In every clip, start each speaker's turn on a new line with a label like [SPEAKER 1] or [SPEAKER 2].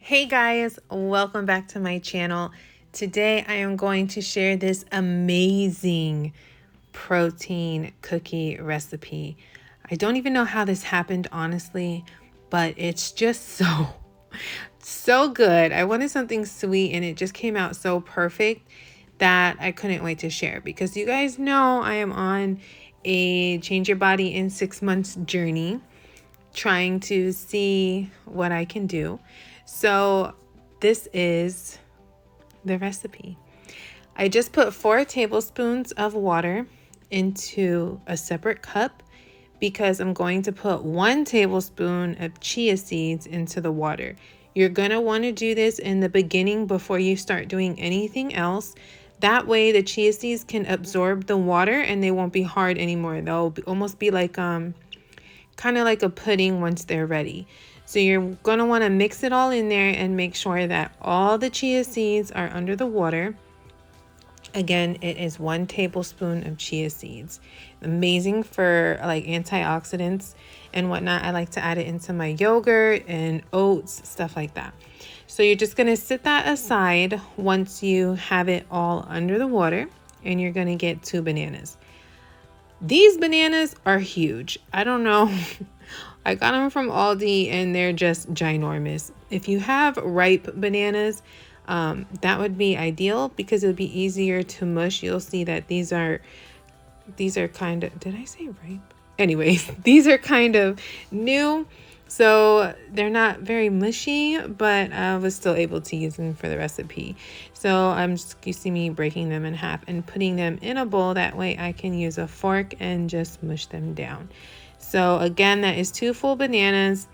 [SPEAKER 1] Hey guys, welcome back to my channel. Today I am going to share this amazing protein cookie recipe. I don't even know how this happened, honestly, but it's just so good. I wanted something sweet and it just came out so perfect that I couldn't wait to share, because you guys know I am on a change your body in 6 months journey, trying to see what I can do. So this is the recipe. I just put 4 tablespoons of water into a separate cup because I'm going to put 1 tablespoon of chia seeds into the water. You're going to want to do this in the beginning before you start doing anything else. That way the chia seeds can absorb the water and they won't be hard anymore. They'll almost be like kind of like a pudding once they're ready. So you're going to want to mix it all in there and make sure that all the chia seeds are under the water. Again, it is 1 tablespoon of chia seeds. Amazing for like antioxidants and whatnot. I like to add it into my yogurt and oats, stuff like that. So you're just going to sit that aside once you have it all under the water, and you're going to get 2 bananas. These bananas are huge. I don't know. I got them from Aldi and they're just ginormous. If you have ripe bananas, that would be ideal because it would be easier to mush. You'll see that these are kind of, did I say ripe? Anyways, these are kind of new. So they're not very mushy, but I was still able to use them for the recipe. So you see me breaking them in half and putting them in a bowl. That way I can use a fork and just mush them down. So again, that is 2 full bananas.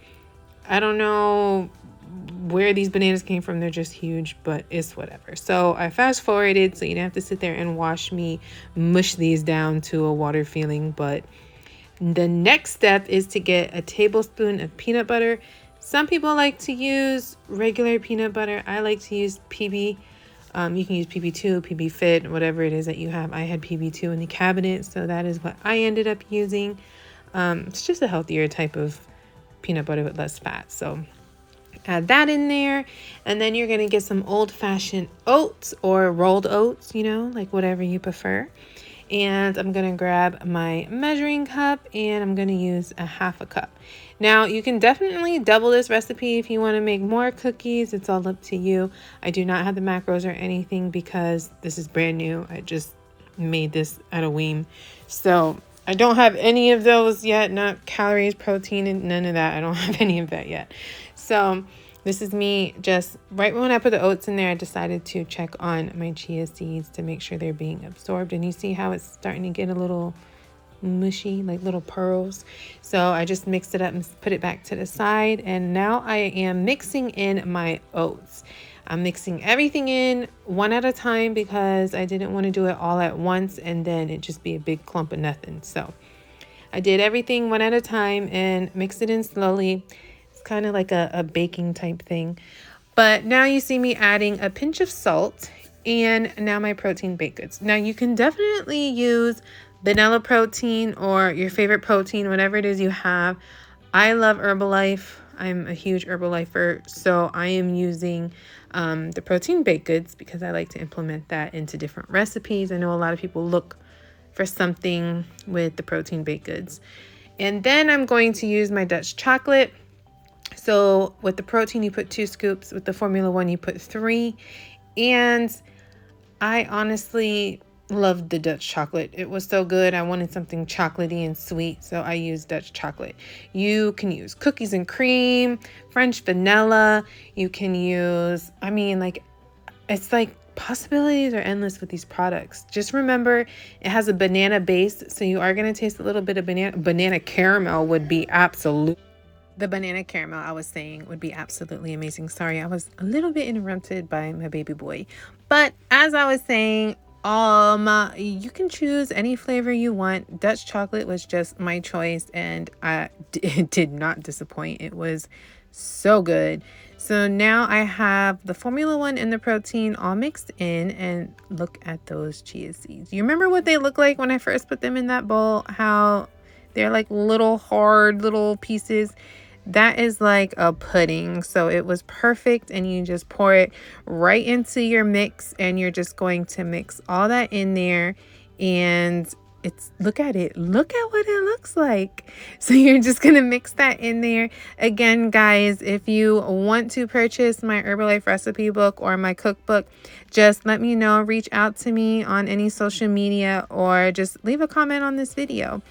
[SPEAKER 1] I don't know where these bananas came from. They're just huge, but it's whatever. So I fast forwarded so you don't have to sit there and watch me mush these down to a water feeling. But the next step is to get a tablespoon of peanut butter. Some people like to use regular peanut butter. I like to use PB. You can use PB2, pbfit, whatever it is that you have. I had PB2 in the cabinet, so that is what I ended up using. It's just a healthier type of peanut butter with less fat. So add that in there, and then you're going to get some old-fashioned oats or rolled oats, like whatever you prefer. And I'm going to grab my measuring cup and I'm going to use a 1/2 cup. Now you can definitely double this recipe if you want to make more cookies. It's all up to you. I do not have the macros or anything because this is brand new. I just made this at a whim. So I don't have any of those yet, not calories, protein, and none of that. I don't have any of that yet. So this is me just right when I put the oats in there, I decided to check on my chia seeds to make sure they're being absorbed. And you see how it's starting to get a little mushy, like little pearls. So I just mixed it up and put it back to the side. And now I am mixing in my oats. I'm mixing everything in one at a time because I didn't want to do it all at once and then it just be a big clump of nothing. So I did everything one at a time and mixed it in slowly. Kind of like a baking type thing. But now you see me adding a pinch of salt and now my protein baked goods. Now you can definitely use vanilla protein or your favorite protein, whatever it is you have. I love Herbalife. I'm a huge Herbalifer, so I am using the protein baked goods because I like to implement that into different recipes. I know a lot of people look for something with the protein baked goods. And then I'm going to use my Dutch chocolate. So with the protein, you put 2 scoops. With the Formula 1, you put 3. And I honestly loved the Dutch chocolate. It was so good. I wanted something chocolatey and sweet, so I used Dutch chocolate. You can use cookies and cream, French vanilla. You can use, it's like possibilities are endless with these products. Just remember, it has a banana base, so you are going to taste a little bit of banana caramel would be absolute. The banana caramel I was saying would be absolutely amazing. Sorry, I was a little bit interrupted by my baby boy. But as I was saying, you can choose any flavor you want. Dutch chocolate was just my choice and it did not disappoint. It was so good. So now I have the Formula 1 and the protein all mixed in, and look at those chia seeds. You remember what they look like when I first put them in that bowl? How they're like little hard little pieces. that is like a pudding. So it was perfect, and you just pour it right into your mix, and you're just going to mix all that in there. And it's, look at it, look at what it looks like. So you're just gonna mix that in there. Again, guys, if you want to purchase my Herbalife recipe book or my cookbook, just let me know. Reach out to me on any social media, or just leave a comment on this video.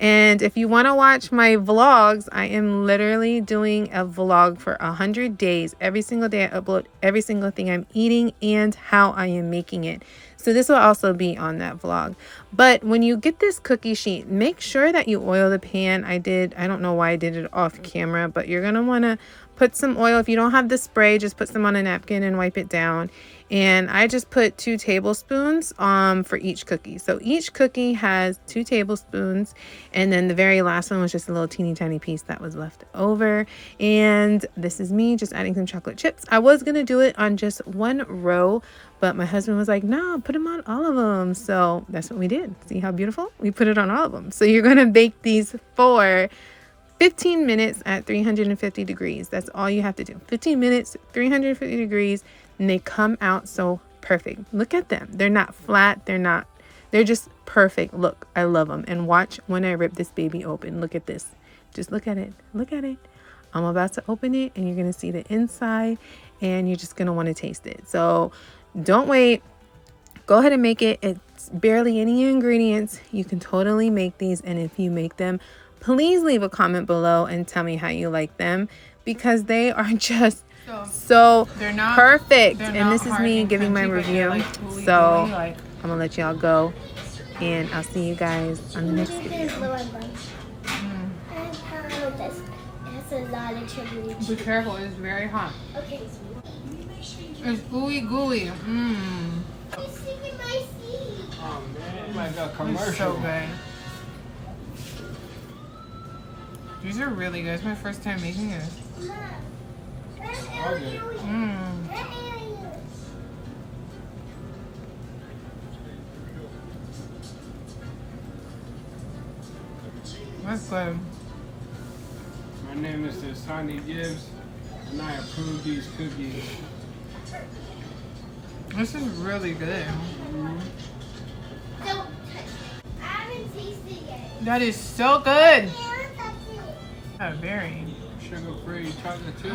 [SPEAKER 1] And if you want to watch my vlogs, I am literally doing a vlog for 100 days. Every single day I upload every single thing I'm eating and how I am making it. So this will also be on that vlog. But when you get this cookie sheet, make sure that you oil the pan. I don't know why I did it off camera, but you're going to want to put some oil. If you don't have the spray, just put some on a napkin and wipe it down. And I just put 2 tablespoons for each cookie. So each cookie has 2 tablespoons. And then the very last one was just a little teeny tiny piece that was left over. And this is me just adding some chocolate chips. I was going to do it on just 1 row, but my husband was like, no, put them on all of them. So that's what we did. See how beautiful? We put it on all of them. So you're going to bake these for 15 minutes at 350 degrees. That's all you have to do. 15 minutes, 350 degrees. And they come out so perfect. Look at them. They're not flat. They're just perfect. Look, I love them. And watch when I rip this baby open. Look at this. Just look at it. Look at it. I'm about to open it, and you're going to see the inside, and you're just going to want to taste it. So don't wait. Go ahead and make it. It's barely any ingredients. You can totally make these. And if you make them, please leave a comment below and tell me how you like them, because they are just so
[SPEAKER 2] they're not
[SPEAKER 1] perfect.
[SPEAKER 2] They're
[SPEAKER 1] And this is me giving my review. So I'm gonna let y'all go, and I'll see you guys on the next video.
[SPEAKER 2] Be careful, it's very hot.
[SPEAKER 3] Okay.
[SPEAKER 2] It's gooey gooey.
[SPEAKER 3] Oh man,
[SPEAKER 4] like a commercial.
[SPEAKER 2] It's so good. These are really good. It's my first time making this. That's good.
[SPEAKER 4] My name is GIBBS, and I approve these cookies.
[SPEAKER 2] This is really good.
[SPEAKER 3] So, I haven't tasted it yet.
[SPEAKER 2] That is so good.
[SPEAKER 3] Yeah, that's it.
[SPEAKER 2] Very.
[SPEAKER 4] Sugar-free chocolate chip.